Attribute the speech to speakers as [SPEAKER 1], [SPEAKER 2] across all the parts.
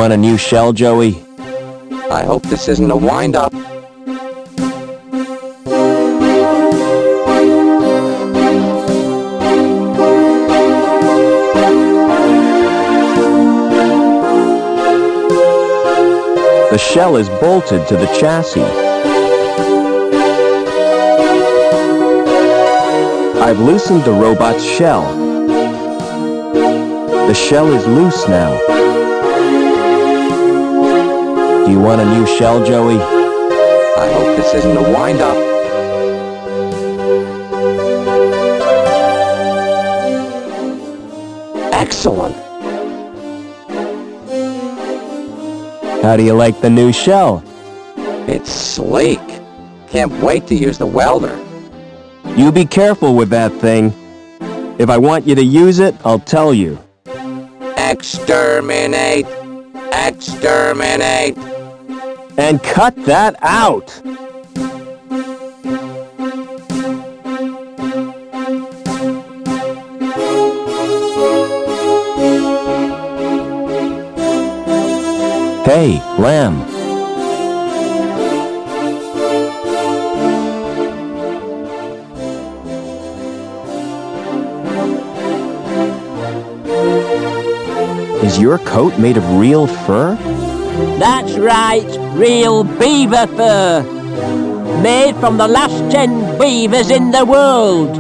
[SPEAKER 1] want a new shell, Joey?
[SPEAKER 2] I hope this isn't a wind-up.
[SPEAKER 1] The shell is bolted to the chassis. I've loosened the robot's shell. The shell is loose now. Do you want a new shell, Joey?
[SPEAKER 2] I hope this isn't a wind-up. Excellent.
[SPEAKER 1] How do you like the new shell?
[SPEAKER 2] It's sleek. Can't wait to use the welder.
[SPEAKER 1] You be careful with that thing. If I want you to use it, I'll tell you.
[SPEAKER 2] Exterminate! Exterminate!
[SPEAKER 1] And cut that out! Hey, Lamb. Is your coat made of real fur?
[SPEAKER 3] That's right, real beaver fur. Made from the last 10 beavers in the world.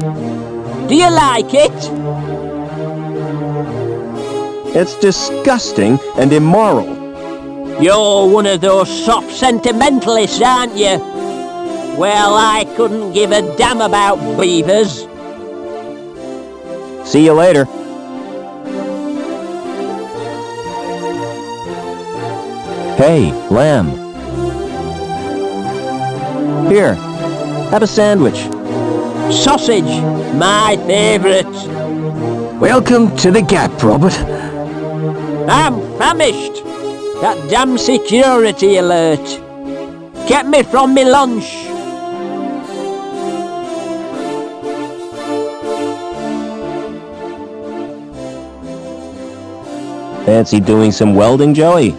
[SPEAKER 3] Do you like it?
[SPEAKER 1] It's disgusting and immoral.
[SPEAKER 3] You're one of those soft sentimentalists, aren't you? Well, I couldn't give a damn about beavers.
[SPEAKER 1] See you later. Hey, Lamb. Here, have a sandwich.
[SPEAKER 3] Sausage, my favourite.
[SPEAKER 1] Welcome to the Gap, Robert.
[SPEAKER 3] I'm famished. That damn security alert kept me from me lunch.
[SPEAKER 1] Fancy doing some welding, Joey?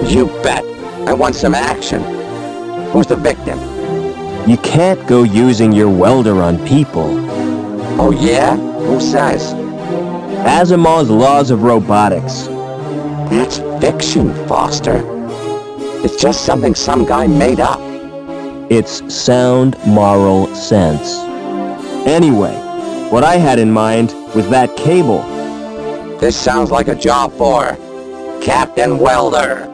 [SPEAKER 2] You bet. I want some action. Who's the victim?
[SPEAKER 1] You can't go using your welder on people.
[SPEAKER 2] Oh yeah? Who says?
[SPEAKER 1] Asimov's laws of robotics.
[SPEAKER 2] That's fiction, Foster. It's just something some guy made up.
[SPEAKER 1] It's sound moral sense. Anyway, what I had in mind was that cable.
[SPEAKER 2] This sounds like a job for Captain Welder.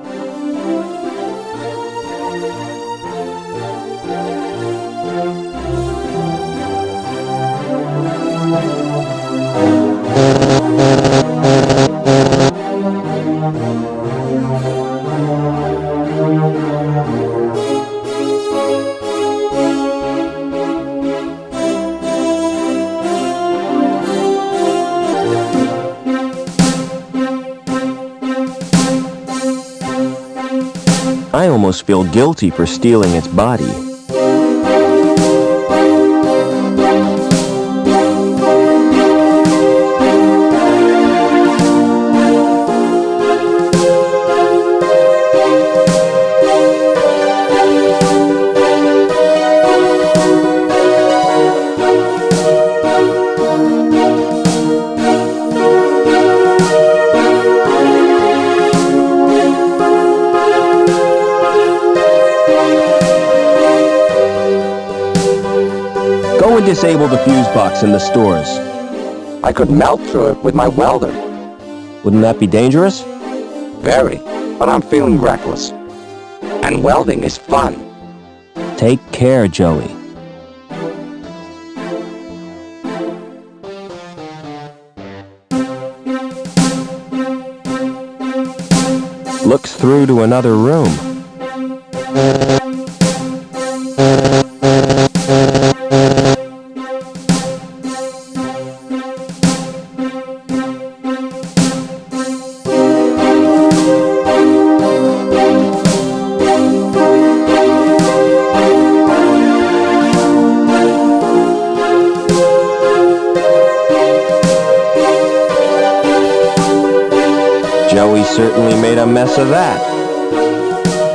[SPEAKER 1] I almost feel guilty for stealing its body. Disable the fuse box in the stores.
[SPEAKER 2] I could melt through it with my welder.
[SPEAKER 1] Wouldn't that be dangerous?
[SPEAKER 2] Very, but I'm feeling reckless. And welding is fun.
[SPEAKER 1] Take care, Joey. Looks through to another room. certainly made a mess of that.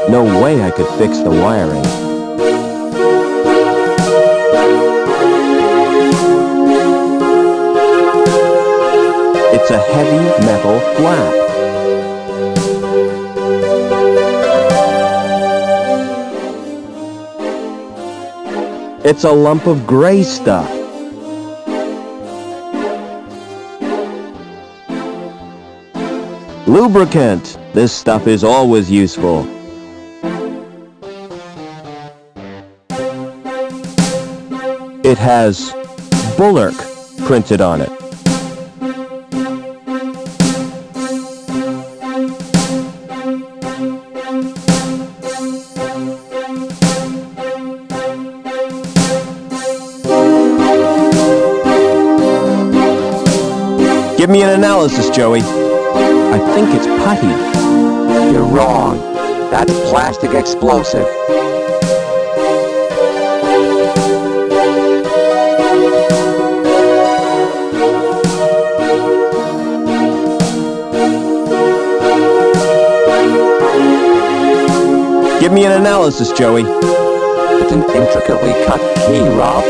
[SPEAKER 1] No way I could fix the wiring. It's a heavy metal flap. It's a lump of gray stuff. Lubricant. This stuff is always useful. It has Burke printed on it. Give me an analysis, Joey. I think it's putty.
[SPEAKER 2] You're wrong. That's plastic explosive.
[SPEAKER 1] Give me an analysis, Joey.
[SPEAKER 2] It's an intricately cut key, Rob.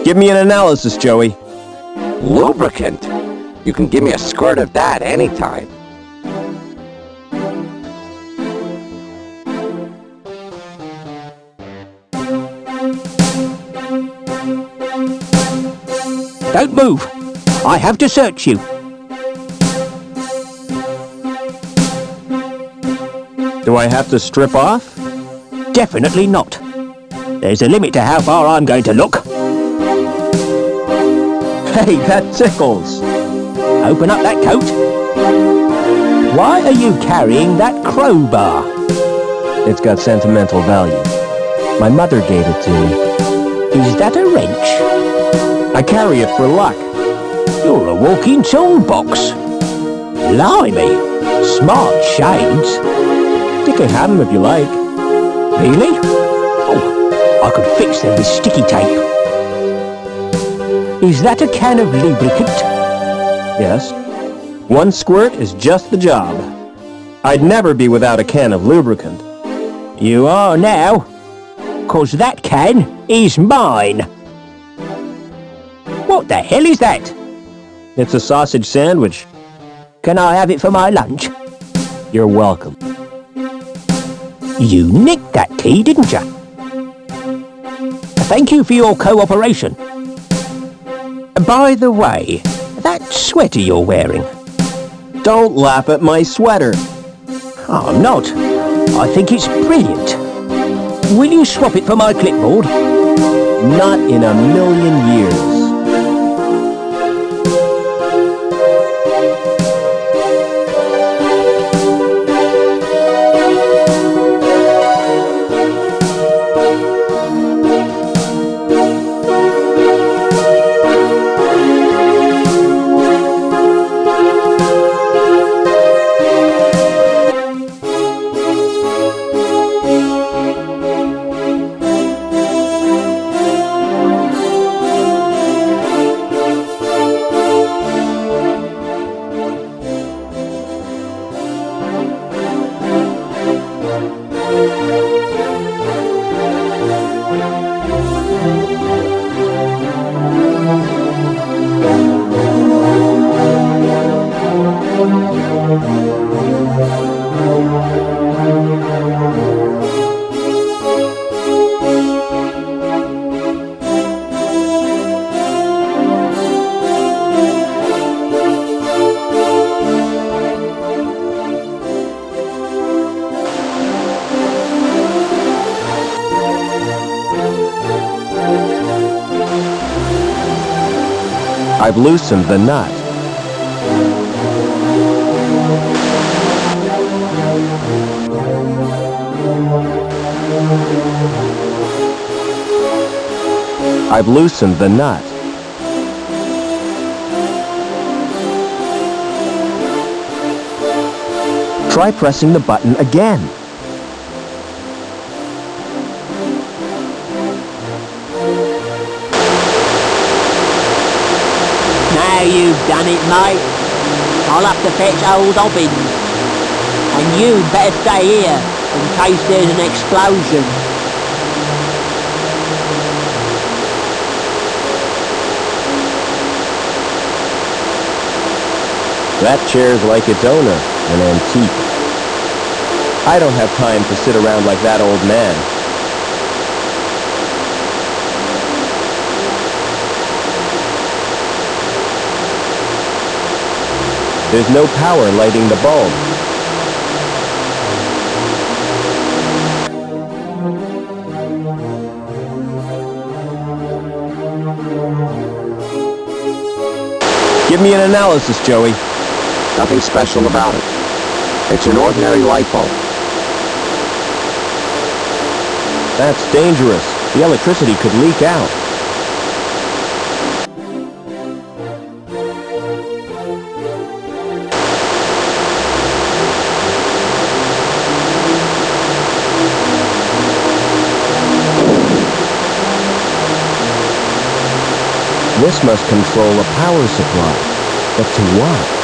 [SPEAKER 1] Give me an analysis, Joey.
[SPEAKER 2] Lubricant? You can give me a squirt of that anytime.
[SPEAKER 3] Don't move. I have to search you.
[SPEAKER 1] Do I have to strip off?
[SPEAKER 3] Definitely not. There's a limit to how far I'm going to look.
[SPEAKER 1] Hey, that tickles.
[SPEAKER 3] Open up that coat. Why are you carrying that crowbar?
[SPEAKER 1] It's got sentimental value. My mother gave it to me.
[SPEAKER 3] Is that a wrench?
[SPEAKER 1] I carry it for luck.
[SPEAKER 3] You're a walking toolbox. Blimey. Smart shades.
[SPEAKER 1] You can have them if you like.
[SPEAKER 3] Really? Oh, I could fix them with sticky tape. Is that a can of lubricant?
[SPEAKER 1] Yes. One squirt is just the job. I'd never be without a can of lubricant.
[SPEAKER 3] You are now. 'Cause that can is mine. What the hell is that?
[SPEAKER 1] It's a sausage sandwich.
[SPEAKER 3] Can I have it for my lunch?
[SPEAKER 1] You're welcome.
[SPEAKER 3] You nicked that key, didn't you? Thank you for your cooperation. By the way, that sweater you're wearing.
[SPEAKER 1] Don't laugh at my sweater.
[SPEAKER 3] I'm not. I think it's brilliant. Will you swap it for my clipboard?
[SPEAKER 1] Not in a million years. I've loosened the nut. I've loosened the nut. Try pressing the button again.
[SPEAKER 3] Now you've done it, mate. I'll have to fetch old Hobbins. And you'd better stay here in case there's an explosion.
[SPEAKER 1] That chair's like its owner, an antique. I don't have time to sit around like that old man. There's no power lighting the bulb. Give me an analysis, Joey.
[SPEAKER 2] Nothing special about it. It's an ordinary light bulb.
[SPEAKER 1] That's dangerous. The electricity could leak out. This must control a power supply. But to what?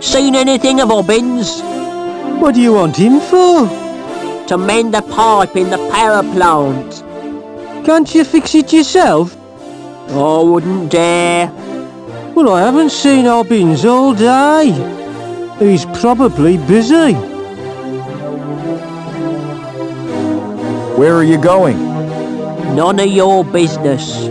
[SPEAKER 3] Seen anything of Hobbins?
[SPEAKER 4] What do you want him for?
[SPEAKER 3] To mend a pipe in the power plant.
[SPEAKER 4] Can't you fix it yourself?
[SPEAKER 3] I wouldn't dare.
[SPEAKER 4] Well, I haven't seen Hobbins all day. He's probably busy.
[SPEAKER 1] Where are you going?
[SPEAKER 3] None of your business.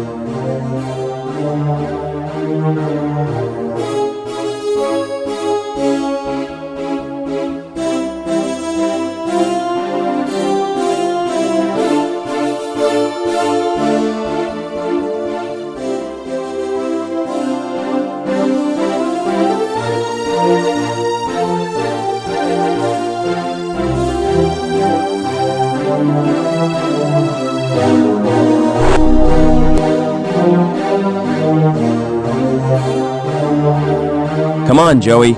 [SPEAKER 1] Come on, Joey.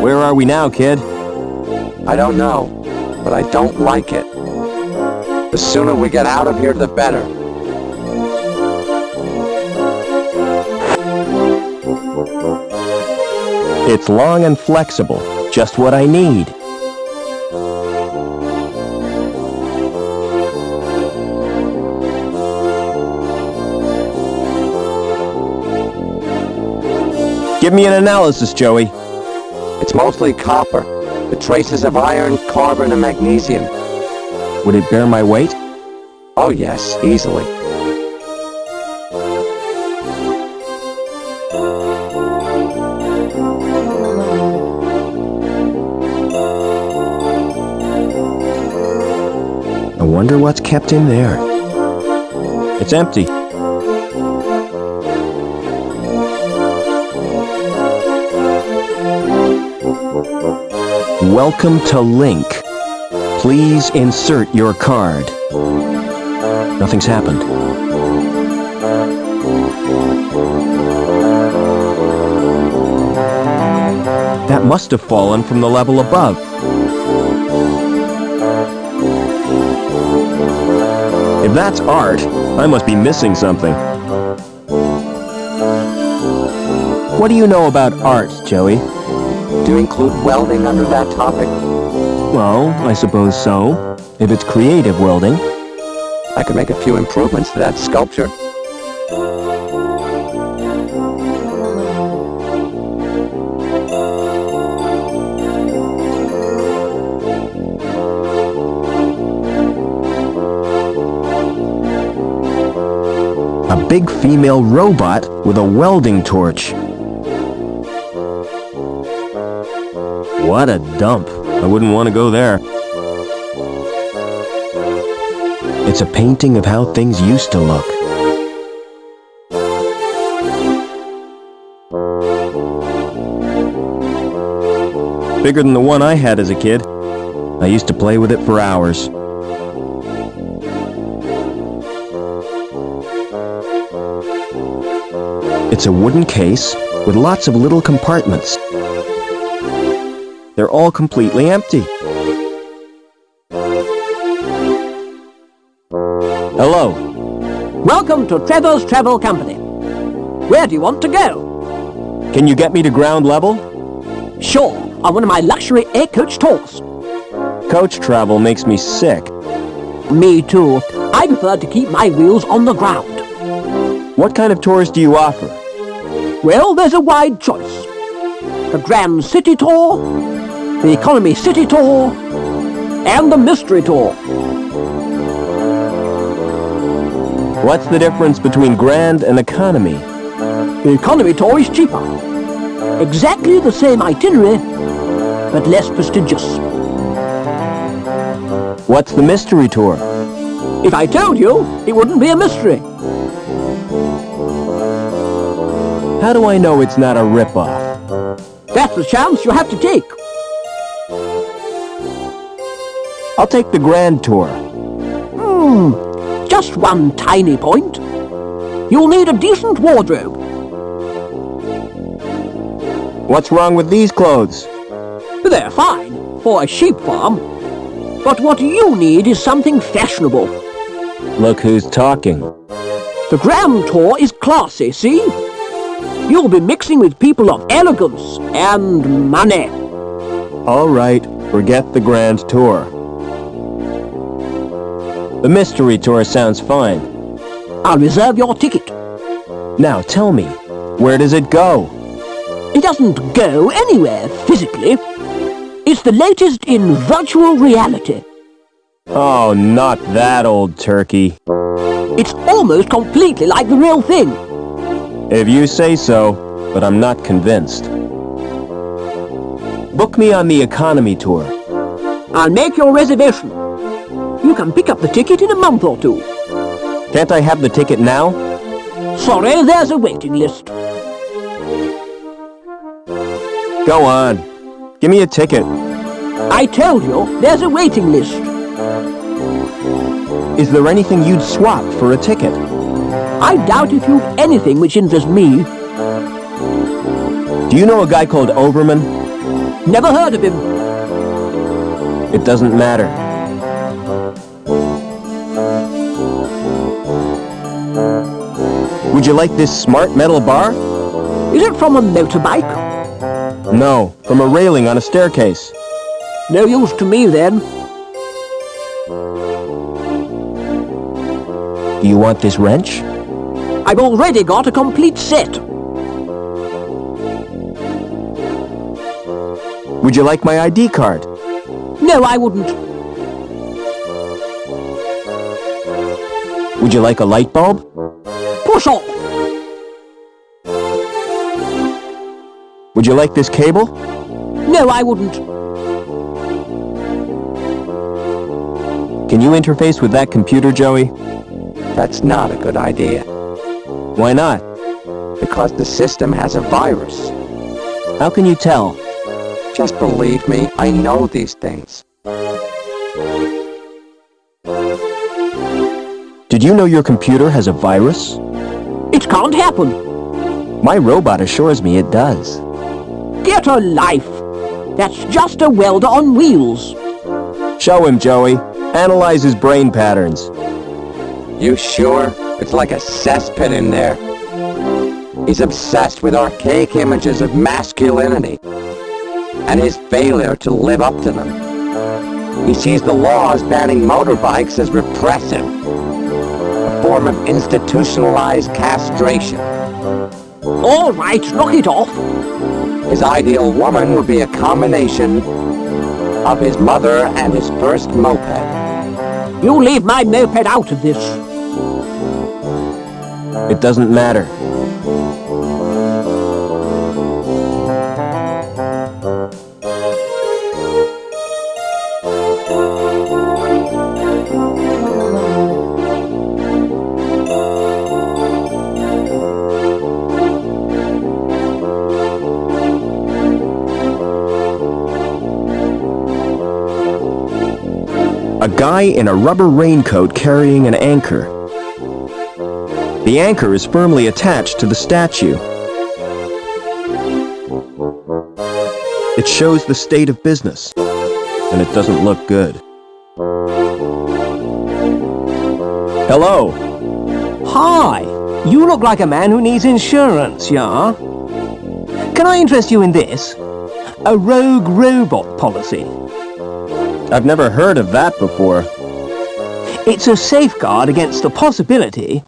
[SPEAKER 1] Where are we now, kid?
[SPEAKER 2] I don't know, but I don't like it. The sooner we get out of here, the better.
[SPEAKER 1] It's long and flexible, just what I need. Give me an analysis, Joey.
[SPEAKER 2] It's mostly copper, with traces of iron, carbon, and magnesium.
[SPEAKER 1] Would it bear my weight?
[SPEAKER 2] Oh yes, easily.
[SPEAKER 1] I wonder what's kept in there. It's empty. Welcome to Link. Please insert your card. Nothing's happened. That must have fallen from the level above. If that's art, I must be missing something. What do you know about art, Joey?
[SPEAKER 2] Do you include welding under that topic?
[SPEAKER 1] Well, I suppose so. If it's creative welding.
[SPEAKER 2] I could make a few improvements to that sculpture.
[SPEAKER 1] big female robot with a welding torch. What a dump. I wouldn't want to go there. It's a painting of how things used to look. Bigger than the one I had as a kid. I used to play with it for hours. It's a wooden case with lots of little compartments. They're all completely empty. Hello.
[SPEAKER 3] Welcome to Trevor's Travel Company. Where do you want to go?
[SPEAKER 1] Can you get me to ground level?
[SPEAKER 3] Sure, on one of my luxury air-coach tours.
[SPEAKER 1] Coach travel makes me sick.
[SPEAKER 3] Me too. I prefer to keep my wheels on the ground.
[SPEAKER 1] What kind of tours do you offer?
[SPEAKER 3] Well, there's a wide choice. The Grand City Tour, the Economy City Tour, and the Mystery Tour.
[SPEAKER 1] What's the difference between Grand and Economy?
[SPEAKER 3] The Economy Tour is cheaper. Exactly the same itinerary, but less prestigious.
[SPEAKER 1] What's the Mystery Tour?
[SPEAKER 3] If I told you, it wouldn't be a mystery.
[SPEAKER 1] How do I know it's not a rip-off?
[SPEAKER 3] That's the chance you have to take.
[SPEAKER 1] I'll take the Grand Tour.
[SPEAKER 3] Just one tiny point. You'll need a decent wardrobe.
[SPEAKER 1] What's wrong with these clothes?
[SPEAKER 3] They're fine for a sheep farm. But what you need is something fashionable.
[SPEAKER 1] Look who's talking.
[SPEAKER 3] The Grand Tour is classy, see? You'll be mixing with people of elegance and money.
[SPEAKER 1] All right, forget the Grand Tour. The Mystery Tour sounds fine.
[SPEAKER 3] I'll reserve your ticket.
[SPEAKER 1] Now tell me, where does it go?
[SPEAKER 3] It doesn't go anywhere physically. It's the latest in virtual reality.
[SPEAKER 1] Oh, not that old turkey.
[SPEAKER 3] It's almost completely like the real thing.
[SPEAKER 1] If you say so, but I'm not convinced. Book me on the Economy Tour.
[SPEAKER 3] I'll make your reservation. You can pick up the ticket in a month or two.
[SPEAKER 1] Can't I have the ticket now?
[SPEAKER 3] Sorry, there's a waiting list.
[SPEAKER 1] Go on. Give me a ticket.
[SPEAKER 3] I told you, there's a waiting list.
[SPEAKER 1] Is there anything you'd swap for a ticket?
[SPEAKER 3] I doubt if you've anything which interests me.
[SPEAKER 1] Do you know a guy called Overman?
[SPEAKER 3] Never heard of him.
[SPEAKER 1] It doesn't matter. Would you like this smart metal bar?
[SPEAKER 3] Is it from a motorbike?
[SPEAKER 1] No, from a railing on a staircase.
[SPEAKER 3] No use to me then.
[SPEAKER 1] Do you want this wrench?
[SPEAKER 3] I've already got a complete set.
[SPEAKER 1] Would you like my ID card?
[SPEAKER 3] No, I wouldn't.
[SPEAKER 1] Would you like a light bulb?
[SPEAKER 3] Push off.
[SPEAKER 1] Would you like this cable?
[SPEAKER 3] No, I wouldn't.
[SPEAKER 1] Can you interface with that computer, Joey?
[SPEAKER 2] That's not a good idea,
[SPEAKER 1] Why not?
[SPEAKER 2] because the system has a virus.
[SPEAKER 1] How can you tell?
[SPEAKER 2] Just believe me, I know these things.
[SPEAKER 1] Did you know your computer has a virus?
[SPEAKER 3] It can't happen.
[SPEAKER 1] My robot assures me it does.
[SPEAKER 3] Get a life. That's just a welder on wheels.
[SPEAKER 1] Show him, Joey. Analyze his brain patterns.
[SPEAKER 2] You sure? It's like a cesspit in there. He's obsessed with archaic images of masculinity and his failure to live up to them. He sees the laws banning motorbikes as repressive, a form of institutionalized castration.
[SPEAKER 3] All right, knock it off.
[SPEAKER 2] His ideal woman would be a combination of his mother and his first moped.
[SPEAKER 3] You leave my moped out of this.
[SPEAKER 1] It doesn't matter. A guy in a rubber raincoat carrying an anchor. The anchor is firmly attached to the statue. It shows the state of business, and it doesn't look good. Hello.
[SPEAKER 4] Hi, you look like a man who needs insurance, yeah? Can I interest you in this? A rogue robot policy.
[SPEAKER 1] I've never heard of that before.
[SPEAKER 4] It's a safeguard against the possibility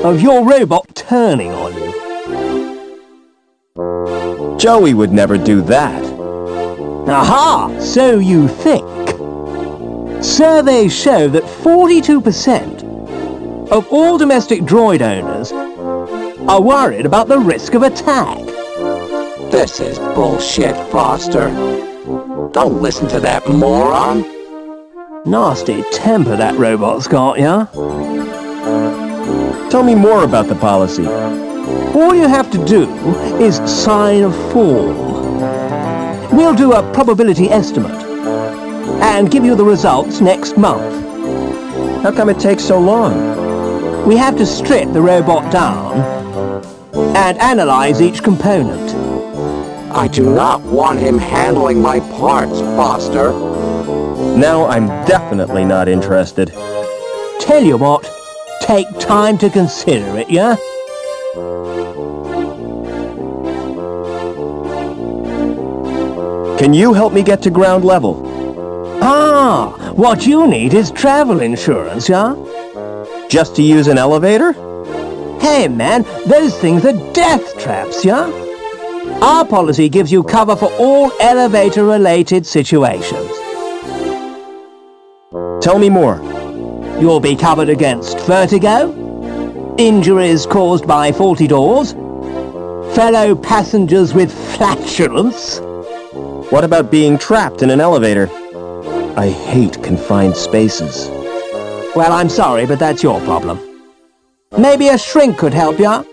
[SPEAKER 4] of your robot turning on you.
[SPEAKER 1] Joey would never do that.
[SPEAKER 4] Aha! So you think. Surveys show that 42% of all domestic droid owners are worried about the risk of attack.
[SPEAKER 2] This is bullshit, Foster. Don't listen to that moron.
[SPEAKER 4] Nasty temper that robot's got, yeah?
[SPEAKER 1] Tell me more about the policy.
[SPEAKER 4] All you have to do is sign a form. We'll do a probability estimate and give you the results next month.
[SPEAKER 1] How come it takes so long?
[SPEAKER 4] We have to strip the robot down and analyze each component.
[SPEAKER 2] I do not want him handling my parts, Foster.
[SPEAKER 1] Now I'm definitely not interested.
[SPEAKER 4] Tell you what, take time to consider it, yeah?
[SPEAKER 1] Can you help me get to ground level?
[SPEAKER 4] Ah, what you need is travel insurance, yeah?
[SPEAKER 1] Just to use an elevator?
[SPEAKER 4] Hey man, those things are death traps, yeah? Our policy gives you cover for all elevator-related situations.
[SPEAKER 1] Tell me more.
[SPEAKER 4] You'll be covered against vertigo, injuries caused by faulty doors, fellow passengers with flatulence.
[SPEAKER 1] What about being trapped in an elevator? I hate confined spaces.
[SPEAKER 4] Well, I'm sorry, but that's your problem. Maybe a shrink could help you.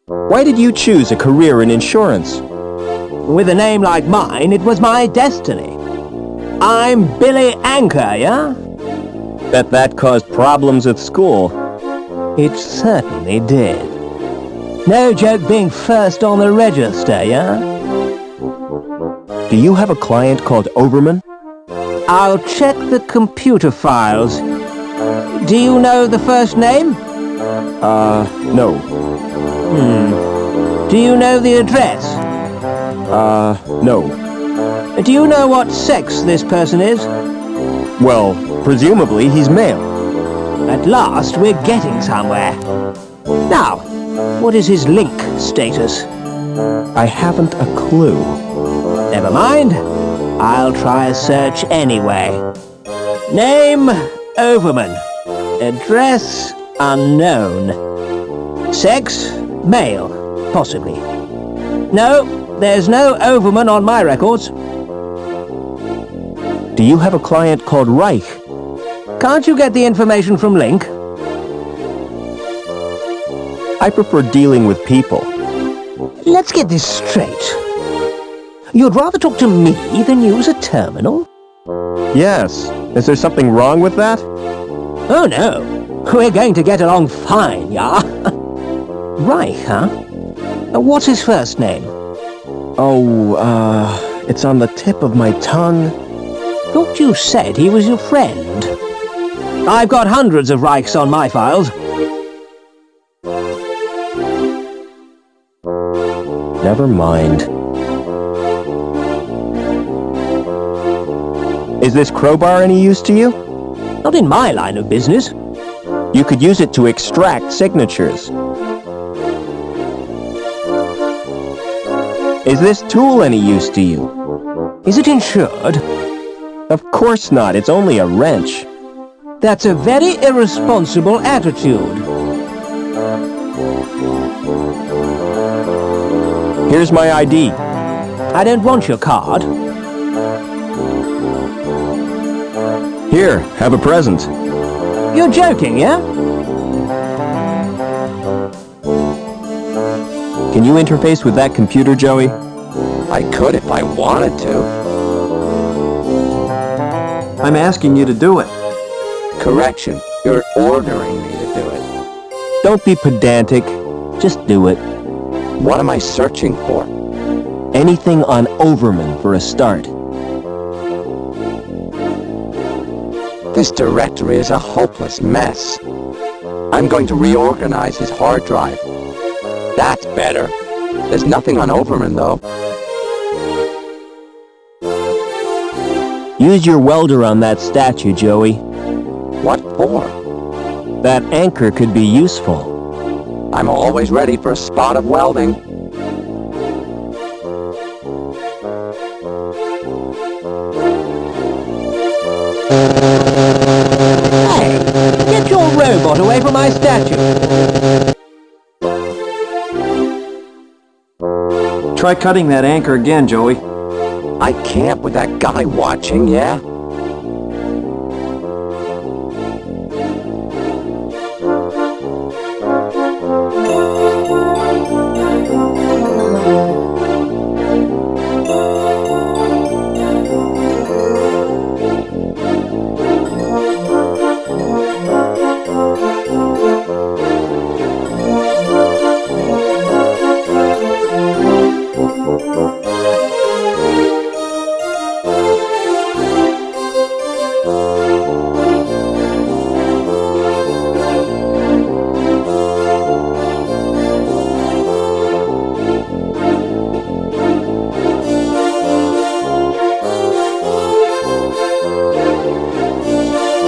[SPEAKER 1] Why did you choose a career in insurance?
[SPEAKER 4] With a name like mine, it was my destiny. I'm Billy Anchor, yeah?
[SPEAKER 1] Bet that caused problems at school.
[SPEAKER 4] It certainly did. No joke being first on the register, yeah?
[SPEAKER 1] Do you have a client called Overman?
[SPEAKER 4] I'll check the computer files. Do you know the first name?
[SPEAKER 1] No.
[SPEAKER 4] Do you know the address?
[SPEAKER 1] No.
[SPEAKER 4] Do you know what sex this person is?
[SPEAKER 1] Well, presumably he's male.
[SPEAKER 4] At last, we're getting somewhere. Now, what is his link status?
[SPEAKER 1] I haven't a clue.
[SPEAKER 4] Never mind. I'll try a search anyway. Name, Overman. Address, unknown. Sex, male, possibly. No, there's no Overman on my records.
[SPEAKER 1] Do you have a client called Reich?
[SPEAKER 4] Can't you get the information from Link?
[SPEAKER 1] I prefer dealing with people.
[SPEAKER 4] Let's get this straight. You'd rather talk to me than use a terminal?
[SPEAKER 1] Yes. Is there something wrong with that?
[SPEAKER 4] Oh no. We're going to get along fine, yeah? Reich, huh? What's his first name?
[SPEAKER 1] Oh, it's on the tip of my tongue.
[SPEAKER 4] Thought you said he was your friend. I've got hundreds of Reichs on my files.
[SPEAKER 1] Never mind. Is this crowbar any use to you?
[SPEAKER 4] Not in my line of business.
[SPEAKER 1] You could use it to extract signatures. Is this tool any use to you?
[SPEAKER 4] Is it insured?
[SPEAKER 1] Of course not. It's only a wrench.
[SPEAKER 4] That's a very irresponsible attitude.
[SPEAKER 1] Here's my ID.
[SPEAKER 4] I don't want your card.
[SPEAKER 1] Here, have a present.
[SPEAKER 4] You're joking, yeah?
[SPEAKER 1] Can you interface with that computer, Joey?
[SPEAKER 2] I could if I wanted to.
[SPEAKER 1] I'm asking you to do it.
[SPEAKER 2] Correction, you're ordering me to do it.
[SPEAKER 1] Don't be pedantic. Just do it.
[SPEAKER 2] What am I searching for?
[SPEAKER 1] Anything on Overman for a start.
[SPEAKER 2] This directory is a hopeless mess. I'm going to reorganize his hard drive. That's better. There's nothing on Overman, though.
[SPEAKER 1] Use your welder on that statue, Joey.
[SPEAKER 2] What for?
[SPEAKER 1] That anchor could be useful.
[SPEAKER 2] I'm always ready for a spot of welding.
[SPEAKER 4] Hey, get your robot away from my statue.
[SPEAKER 1] Try cutting that anchor again, Joey.
[SPEAKER 2] I can't with that guy watching, yeah?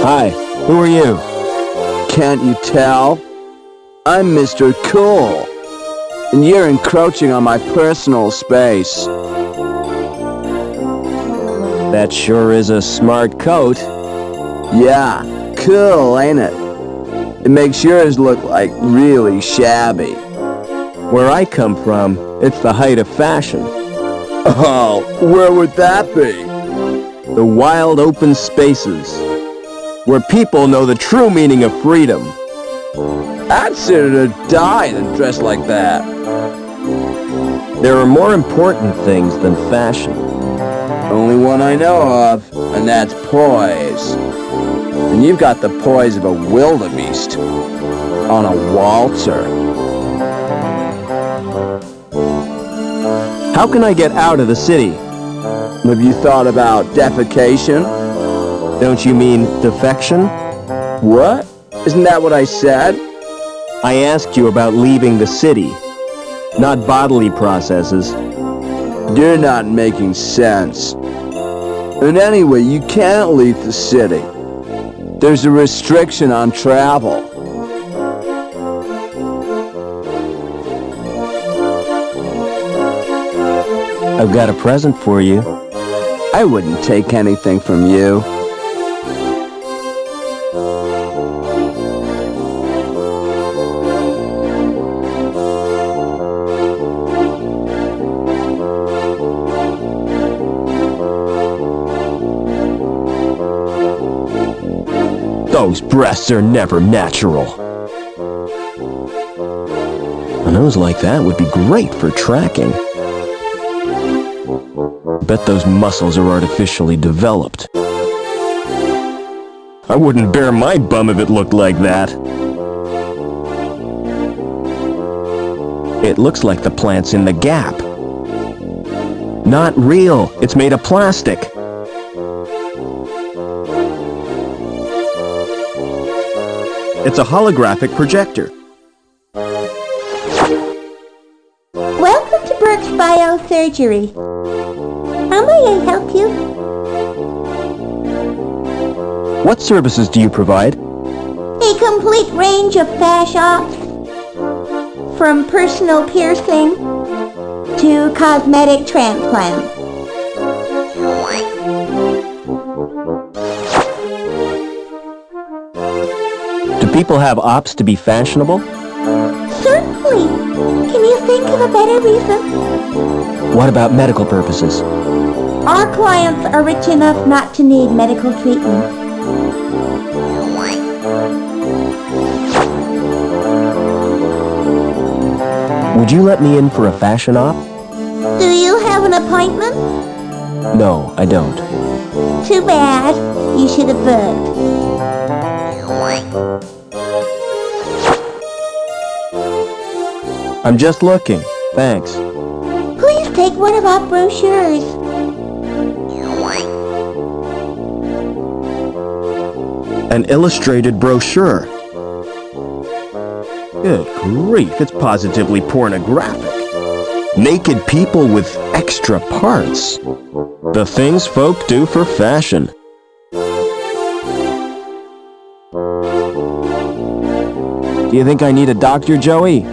[SPEAKER 1] Hi, who are you?
[SPEAKER 5] Can't you tell? I'm Mr. Cool, and you're encroaching on my personal space.
[SPEAKER 1] That sure is a smart coat.
[SPEAKER 5] Yeah, cool, ain't it? It makes yours look like really shabby.
[SPEAKER 1] Where I come from, it's the height of fashion.
[SPEAKER 5] Oh, where would that be?
[SPEAKER 1] The wild open spaces, where people know the true meaning of freedom.
[SPEAKER 5] I'd sooner die than dress like that.
[SPEAKER 1] There are more important things than fashion.
[SPEAKER 5] Only one I know of, and that's poise. And you've got the poise of a wildebeest on a waltzer.
[SPEAKER 1] How can I get out of the city?
[SPEAKER 5] Have you thought about defecation?
[SPEAKER 1] Don't you mean defection?
[SPEAKER 5] What? Isn't that what I said?
[SPEAKER 1] I asked you about leaving the city, not bodily processes.
[SPEAKER 5] You're not making sense. And anyway, you can't leave the city. There's a restriction on travel.
[SPEAKER 1] I've got a present for you.
[SPEAKER 5] I wouldn't take anything from you.
[SPEAKER 1] Those breasts are never natural. A nose like that would be great for tracking. Bet those muscles are artificially developed. I wouldn't bare my bum if it looked like that. It looks like the plant's in the gap. Not real. It's made of plastic. It's a holographic projector.
[SPEAKER 6] Welcome to Burke's Biosurgery. How may I help you?
[SPEAKER 1] What services do you provide?
[SPEAKER 6] A complete range of fash ops. From personal piercing to cosmetic transplants.
[SPEAKER 1] people have ops to be fashionable?
[SPEAKER 6] Certainly. Can you think of a better reason?
[SPEAKER 1] What about medical purposes?
[SPEAKER 6] Our clients are rich enough not to need medical treatment.
[SPEAKER 1] Would you let me in for a fashion op?
[SPEAKER 6] Do you have an appointment?
[SPEAKER 1] No, I don't.
[SPEAKER 6] Too bad. You should have booked.
[SPEAKER 1] I'm just looking. Thanks.
[SPEAKER 6] Please take one of our brochures.
[SPEAKER 1] An illustrated brochure. Good grief, it's positively pornographic. Naked people with extra parts. The things folk do for fashion. Do you think I need a doctor, Joey?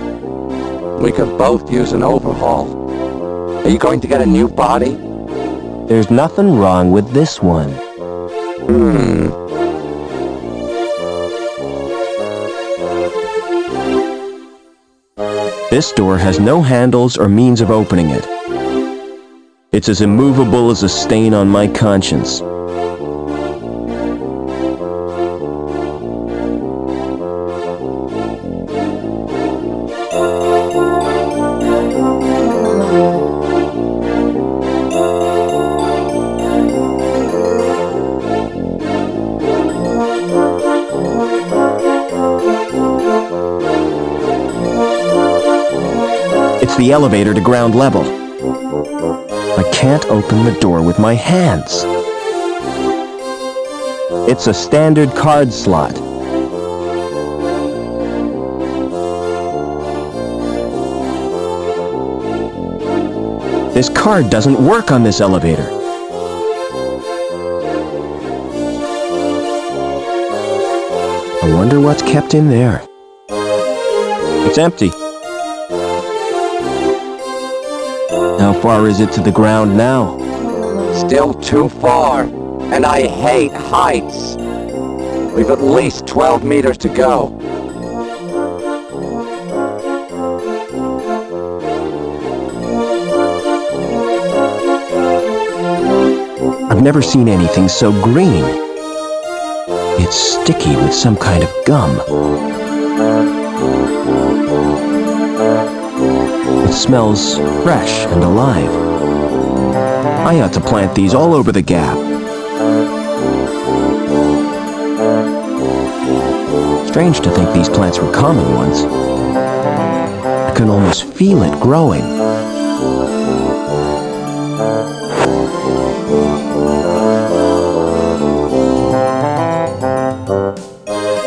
[SPEAKER 2] We could both use an overhaul. Are you going to get a new body?
[SPEAKER 1] There's nothing wrong with this one. This door has no handles or means of opening it. It's as immovable as a stain on my conscience. It's the elevator to ground level. I can't open the door with my hands. It's a standard card slot. This card doesn't work on this elevator. I wonder what's kept in there. It's empty. How far is it to the ground now?
[SPEAKER 2] Still too far, and I hate heights. We've at least 12 meters to go.
[SPEAKER 1] I've never seen anything so green. It's sticky with some kind of gum. It smells fresh and alive. I ought to plant these all over the gap. Strange to think these plants were common ones. I can almost feel it growing.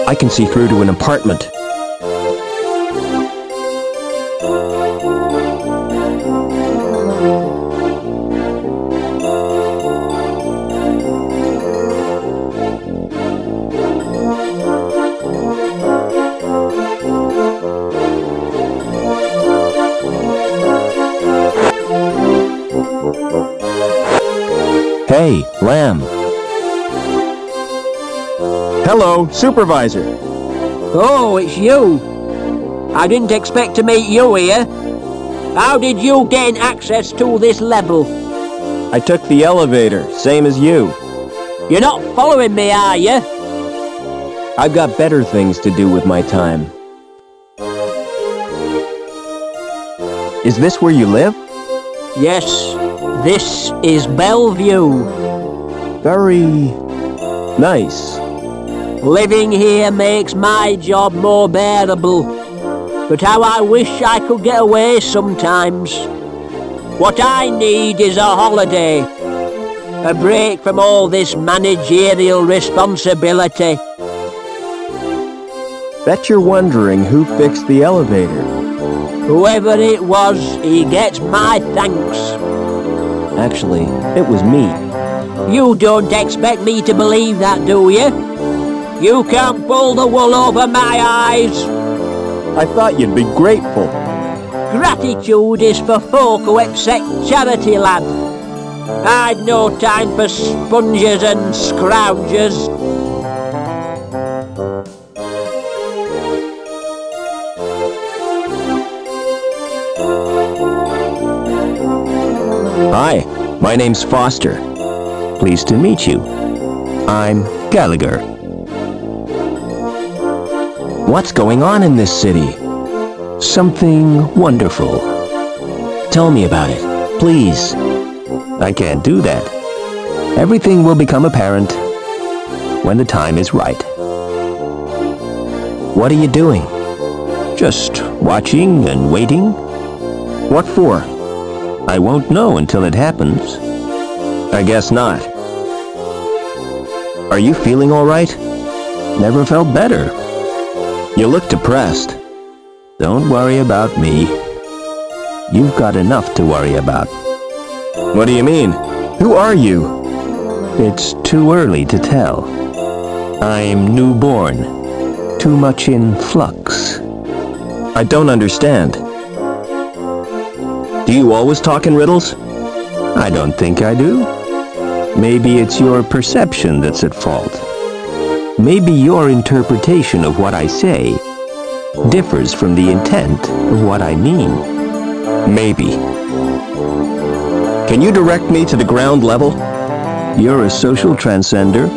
[SPEAKER 1] I can see through to an apartment. Hey, Lamb. Hello, Supervisor.
[SPEAKER 3] Oh, it's you. I didn't expect to meet you here. How did you gain access to this level?
[SPEAKER 1] I took the elevator, same as you.
[SPEAKER 3] You're not following me, are you?
[SPEAKER 1] I've got better things to do with my time. Is this where you live?
[SPEAKER 3] Yes, this is Bellevue.
[SPEAKER 1] Very nice.
[SPEAKER 3] Living here makes my job more bearable. But how I wish I could get away sometimes. What I need is a holiday. A break from all this managerial responsibility.
[SPEAKER 1] Bet you're wondering who fixed the elevator.
[SPEAKER 3] Whoever it was, he gets my thanks.
[SPEAKER 1] Actually, it was me.
[SPEAKER 3] You don't expect me to believe that, do you? You can't pull the wool over my eyes.
[SPEAKER 1] I thought you'd be grateful.
[SPEAKER 3] Gratitude is for folk who accept charity, lad. I'd no time for spongers and scroungers.
[SPEAKER 1] Hi, my name's Foster. Pleased to meet you. I'm Gallagher. What's going on in this city? Something wonderful. Tell me about it, please. I can't do that. Everything will become apparent when the time is right. What are you doing? Just watching and waiting. What for? I won't know until it happens. I guess not. Are you feeling all right? Never felt better. You look depressed. Don't worry about me. You've got enough to worry about. What do you mean? Who are you? It's too early to tell. I'm newborn. Too much in flux. I don't understand. Do you always talk in riddles? I don't think I do. Maybe it's your perception that's at fault. Maybe your interpretation of what I say differs from the intent of what I mean. Maybe. Can you direct me to the ground level? You're a social transcender.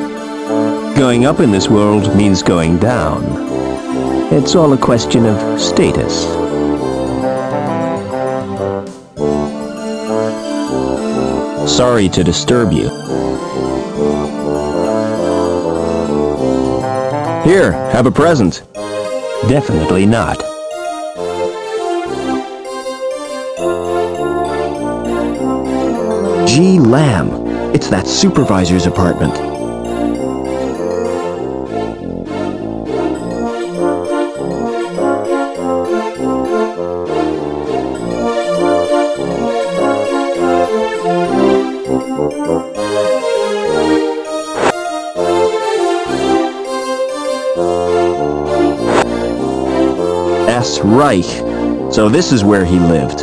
[SPEAKER 1] Going up in this world means going down. It's all a question of status. Sorry to disturb you. Here, have a present. Definitely not. G. Lamb. It's that supervisor's apartment. S. Reich. So this is where he lived.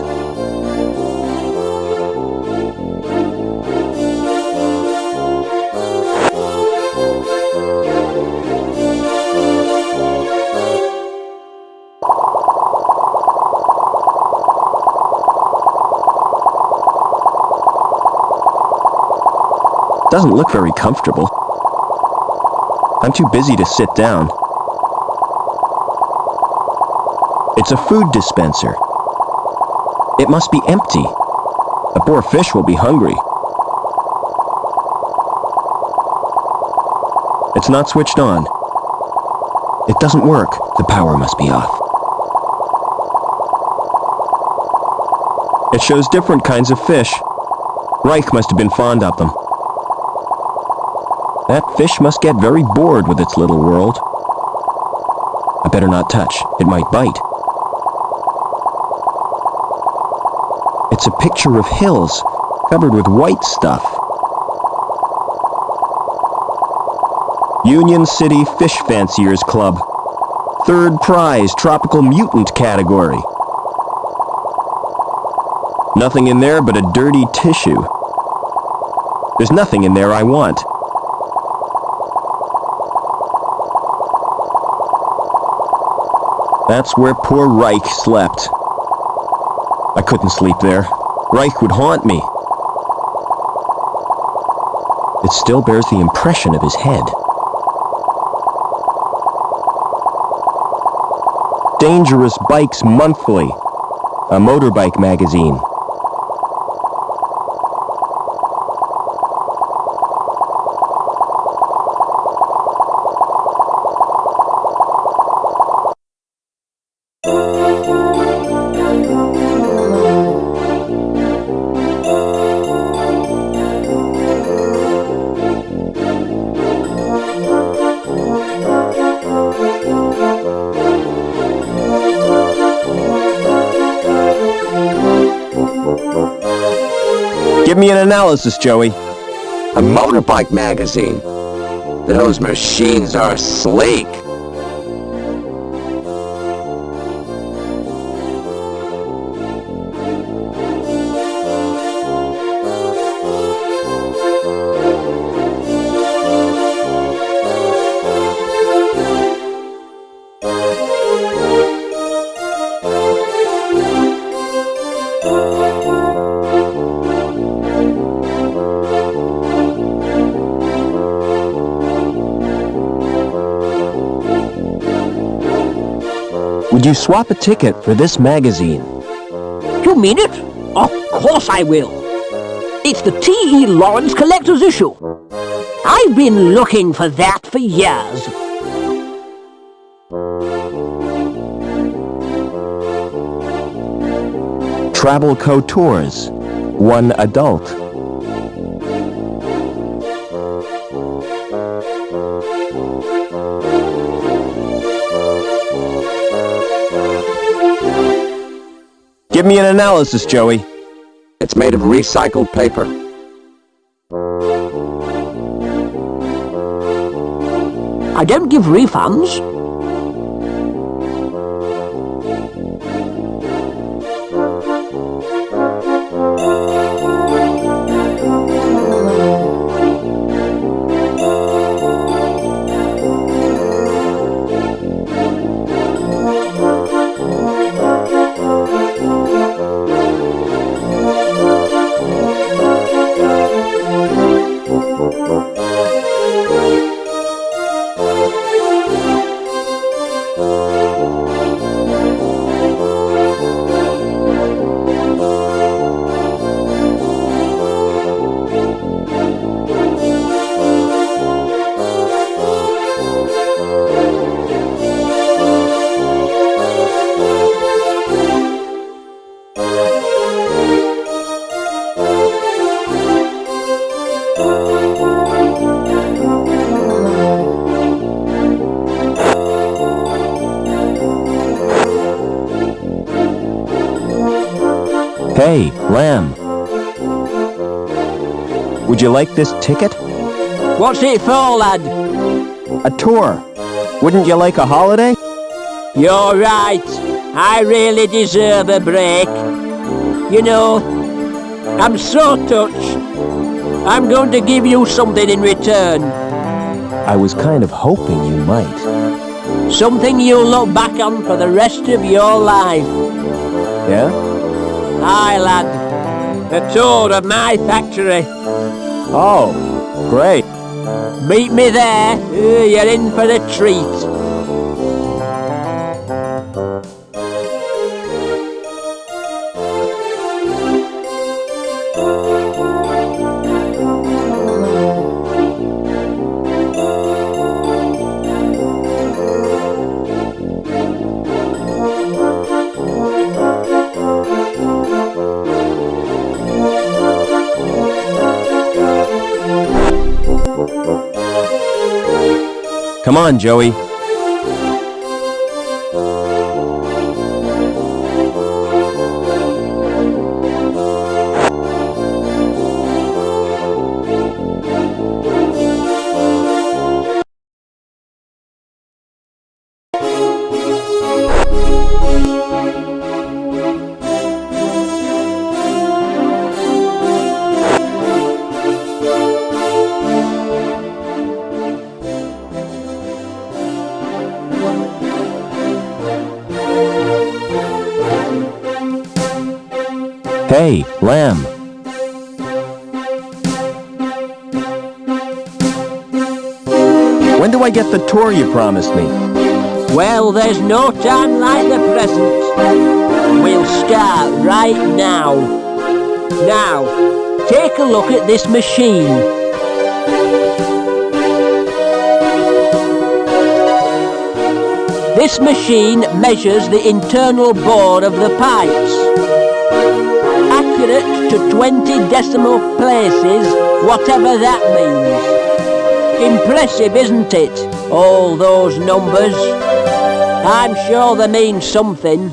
[SPEAKER 1] Doesn't look very comfortable. I'm too busy to sit down. It's a food dispenser. It must be empty. The poor fish will be hungry. It's not switched on. It doesn't work. The power must be off. It shows different kinds of fish. Reich must have been fond of them. That fish must get very bored with its little world. I better not touch. It might bite. It's a picture of hills covered with white stuff. Union City Fish Fanciers Club. Third prize, tropical mutant category. Nothing in there but a dirty tissue. There's nothing in there I want. That's where poor Reich slept. I couldn't sleep there. Reich would haunt me. It still bears the impression of his head. Dangerous Bikes Monthly, a motorbike magazine. Give me an analysis, Joey.
[SPEAKER 2] A motorbike magazine. Those machines are sleek.
[SPEAKER 1] Would you swap a ticket for this magazine?
[SPEAKER 3] You mean it? Of course I will. It's the T.E. Lawrence Collector's Issue. I've been looking for that for years.
[SPEAKER 1] Travel Couture, 1 adult. Give me an analysis, Joey.
[SPEAKER 2] It's made of recycled paper.
[SPEAKER 3] I don't give refunds.
[SPEAKER 1] Hey, Lamb. Would you like this ticket?
[SPEAKER 3] What's it for, lad?
[SPEAKER 1] A tour. Wouldn't you like a holiday?
[SPEAKER 3] You're right. I really deserve a break. You know, I'm so touched. I'm going to give you something in return.
[SPEAKER 1] I was kind of hoping you might.
[SPEAKER 3] Something you'll look back on for the rest of your life.
[SPEAKER 1] Yeah?
[SPEAKER 3] Aye, lad. A tour of my factory.
[SPEAKER 1] Oh, great.
[SPEAKER 3] Meet me there. You're in for a treat.
[SPEAKER 1] Come on, Joey. Hey, Lamb. When do I get the tour you promised me?
[SPEAKER 3] Well, there's no time like the present. We'll start right now. Now, take a look at this machine. This machine measures the internal bore of the pipes. Accurate to 20 decimal places, whatever that means. Impressive, isn't it? All those numbers. I'm sure they mean something.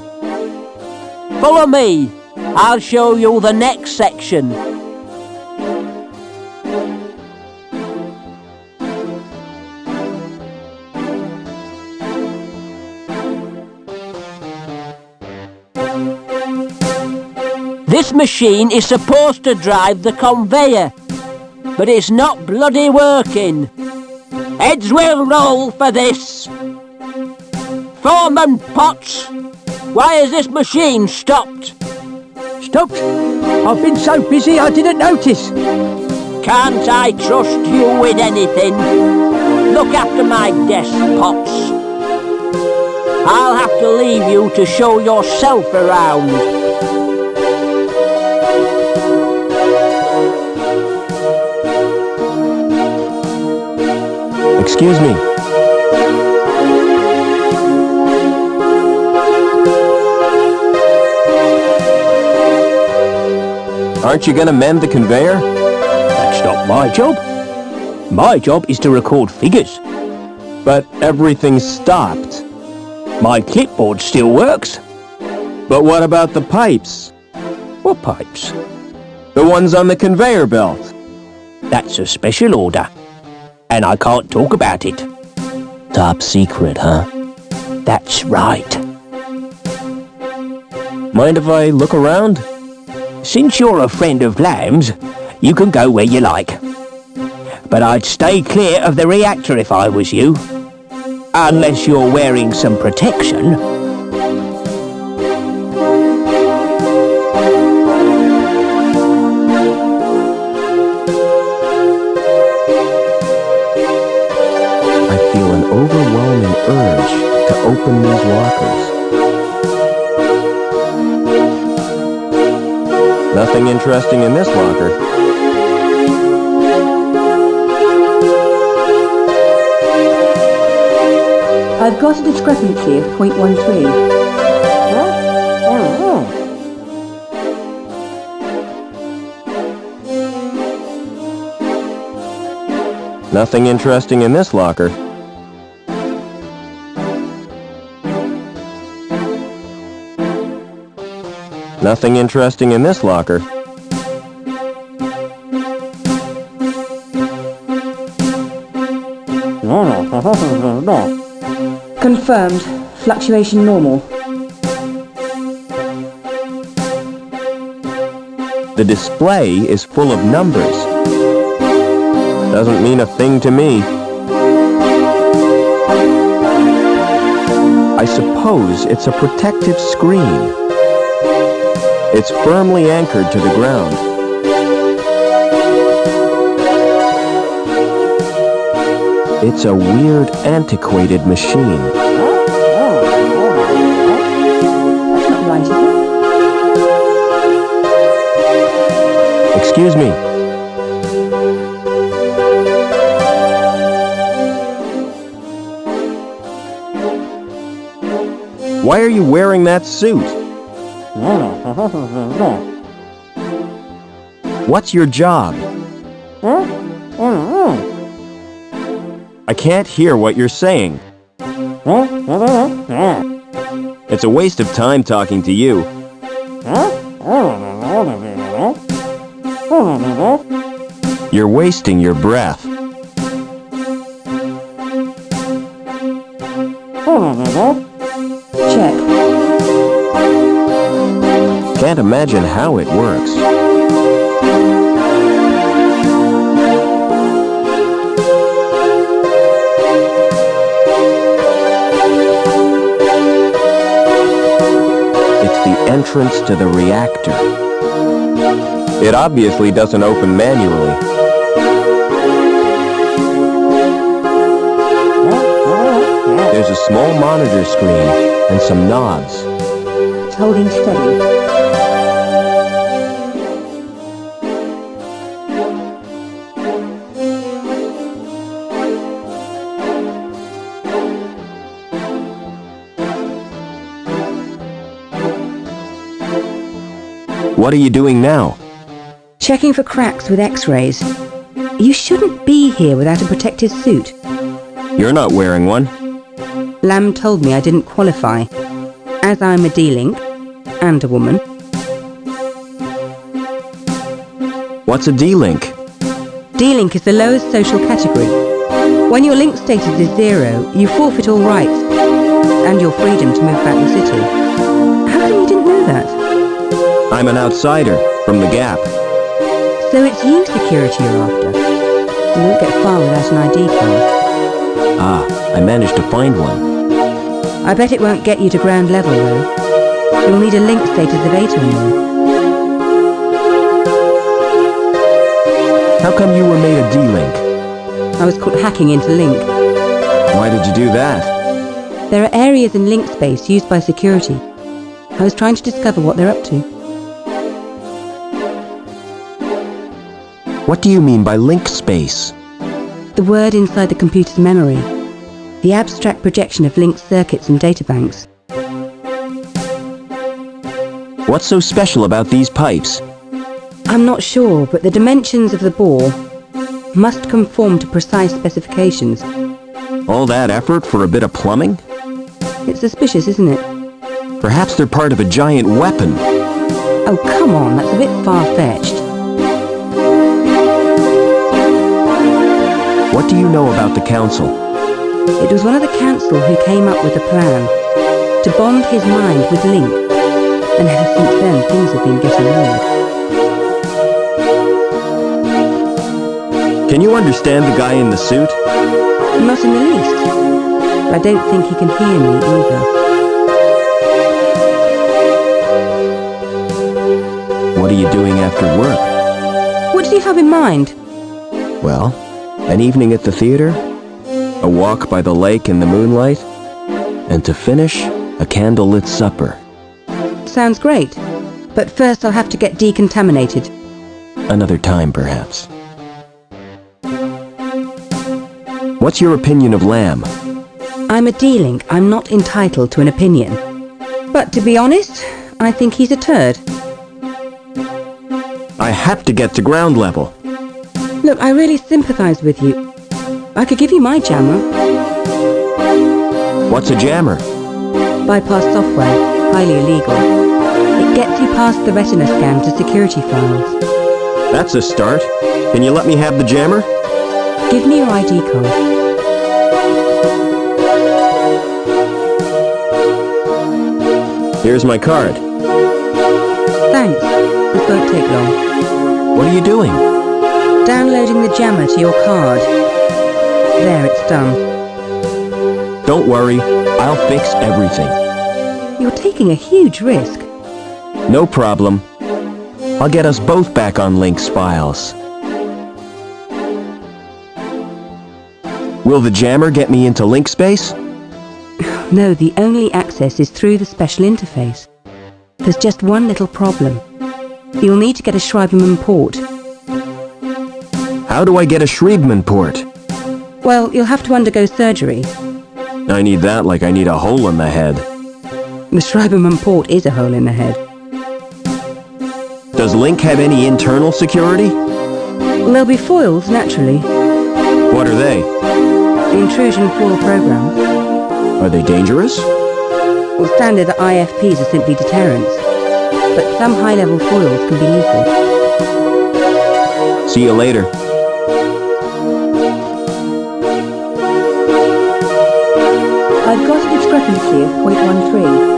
[SPEAKER 3] Follow me. I'll show you the next section. This machine is supposed to drive the conveyor, but it's not bloody working. Heads will roll for this. Foreman Potts, why has this machine stopped?
[SPEAKER 4] Stopped? I've been so busy I didn't notice.
[SPEAKER 3] Can't I trust you with anything? Look after my desk, Potts. I'll have to leave you to show yourself around.
[SPEAKER 1] Excuse me. Aren't you gonna mend the conveyor?
[SPEAKER 4] That's not my job. My job is to record figures.
[SPEAKER 1] But everything's stopped.
[SPEAKER 4] My clipboard still works.
[SPEAKER 1] But what about the pipes?
[SPEAKER 4] What pipes?
[SPEAKER 1] The ones on the conveyor belt.
[SPEAKER 4] That's a special order, and I can't talk about it.
[SPEAKER 1] Top secret, huh?
[SPEAKER 4] That's right.
[SPEAKER 1] Mind if I look around?
[SPEAKER 4] Since you're a friend of Lamb's, you can go where you like. But I'd stay clear of the reactor if I was you. Unless you're wearing some protection.
[SPEAKER 1] I feel an overwhelming urge to open these lockers. Nothing interesting in this locker.
[SPEAKER 7] I've got a discrepancy of 0.13.
[SPEAKER 1] Nothing interesting in this locker. Nothing interesting in this locker.
[SPEAKER 7] Confirmed. Fluctuation normal.
[SPEAKER 1] The display is full of numbers. Doesn't mean a thing to me. I suppose it's a protective screen. It's firmly anchored to the ground. It's a weird, antiquated machine.
[SPEAKER 7] That's not right, is it?
[SPEAKER 1] Excuse me. Why are you wearing that suit? What's your job? I can't hear what you're saying. It's a waste of time talking to you. You're wasting your breath.
[SPEAKER 7] Check.
[SPEAKER 1] Can't imagine how it works. It's the entrance to the reactor. It obviously doesn't open manually. There's a small monitor screen and some knobs.
[SPEAKER 7] It's holding steady.
[SPEAKER 1] What are you doing now?
[SPEAKER 7] Checking for cracks with X-rays. You shouldn't be here without a protective suit.
[SPEAKER 1] You're not wearing one.
[SPEAKER 7] Lamb told me I didn't qualify, as I'm a D-link and a woman.
[SPEAKER 1] What's a D-link?
[SPEAKER 7] D-link is the lowest social category. When your link status is 0, you forfeit all rights and your freedom to move about the city. How come you didn't know that?
[SPEAKER 1] I'm an outsider from the Gap.
[SPEAKER 7] So it's you security you're after. You won't get far without an ID card.
[SPEAKER 1] Ah, I managed to find one.
[SPEAKER 7] I bet it won't get you to ground level though. You'll need a link status of 8 or more.
[SPEAKER 1] How come you were made a D-link?
[SPEAKER 7] I was caught hacking into Link.
[SPEAKER 1] Why did you do that?
[SPEAKER 7] There are areas in link space used by security. I was trying to discover what they're up to.
[SPEAKER 1] What do you mean by link space?
[SPEAKER 7] The word inside the computer's memory. The abstract projection of linked circuits and databanks.
[SPEAKER 1] What's so special about these pipes?
[SPEAKER 7] I'm not sure, but the dimensions of the bore must conform to precise specifications.
[SPEAKER 1] All that effort for a bit of plumbing?
[SPEAKER 7] It's suspicious, isn't it?
[SPEAKER 1] Perhaps they're part of a giant weapon.
[SPEAKER 7] Oh, come on, that's a bit far-fetched.
[SPEAKER 1] What do you know about the council?
[SPEAKER 7] It was one of the council who came up with a plan to bond his mind with Link, and ever since then things have been getting weird.
[SPEAKER 1] Can you understand the guy in the suit?
[SPEAKER 7] Not in the least. I don't think he can hear me either.
[SPEAKER 1] What are you doing after work?
[SPEAKER 7] What did you have in mind?
[SPEAKER 1] Well, an evening at the theater, a walk by the lake in the moonlight, and to finish, a candlelit supper.
[SPEAKER 7] Sounds great. But first I'll have to get decontaminated.
[SPEAKER 1] Another time, perhaps. What's your opinion of Lamb?
[SPEAKER 7] I'm a D-Link. I'm not entitled to an opinion. But to be honest, I think he's a turd.
[SPEAKER 1] I have to get to ground level.
[SPEAKER 7] Look, I really sympathise with you. I could give you my jammer.
[SPEAKER 1] What's a jammer?
[SPEAKER 7] Bypass software. Highly illegal. It gets you past the retina scan to security files.
[SPEAKER 1] That's a start. Can you let me have the jammer?
[SPEAKER 7] Give me your ID card.
[SPEAKER 1] Here's my card.
[SPEAKER 7] Thanks. This won't take long.
[SPEAKER 1] What are you doing?
[SPEAKER 7] Downloading the jammer to your card. There, it's done.
[SPEAKER 1] Don't worry, I'll fix everything.
[SPEAKER 7] You're taking a huge risk.
[SPEAKER 1] No problem. I'll get us both back on Link's files. Will the jammer get me into link space?
[SPEAKER 7] No, the only access is through the special interface. There's just one little problem. You'll need to get a Schreiberman port.
[SPEAKER 1] How do I get a Schreiberman port?
[SPEAKER 7] Well, you'll have to undergo surgery.
[SPEAKER 1] I need that like I need a hole in the head.
[SPEAKER 7] The Schreiberman port is a hole in the head.
[SPEAKER 1] Does Link have any internal security?
[SPEAKER 7] There'll be foils, naturally.
[SPEAKER 1] What are they?
[SPEAKER 7] Intrusion foil programs.
[SPEAKER 1] Are they dangerous?
[SPEAKER 7] Well, standard IFPs are simply deterrents. But some high-level foils can be lethal.
[SPEAKER 1] See you later.
[SPEAKER 7] I've got a discrepancy of 0.13.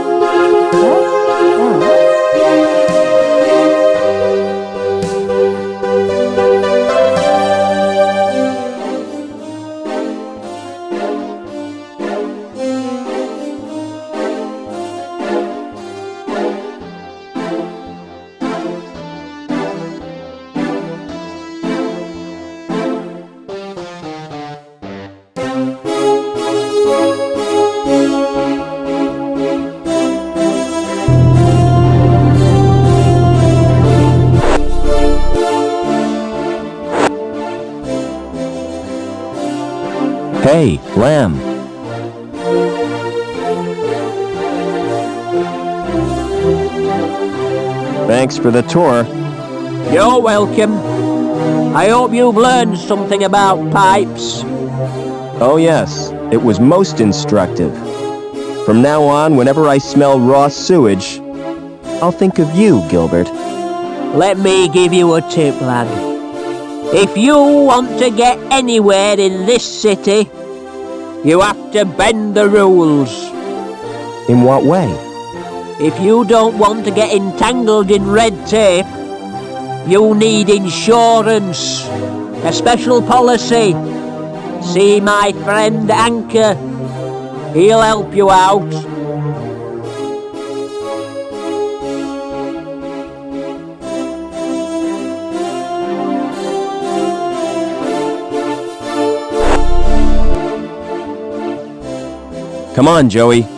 [SPEAKER 1] Hey, Lamb. Thanks for the tour.
[SPEAKER 3] You're welcome. I hope you've learned something about pipes.
[SPEAKER 1] Oh yes, it was most instructive. From now on, whenever I smell raw sewage, I'll think of you, Gilbert.
[SPEAKER 3] Let me give you a tip, lad. If you want to get anywhere in this city, you have to bend the rules.
[SPEAKER 1] In what way?
[SPEAKER 3] If you don't want to get entangled in red tape, you need insurance, a special policy. See my friend Anchor. He'll help you out.
[SPEAKER 1] Come on, Joey.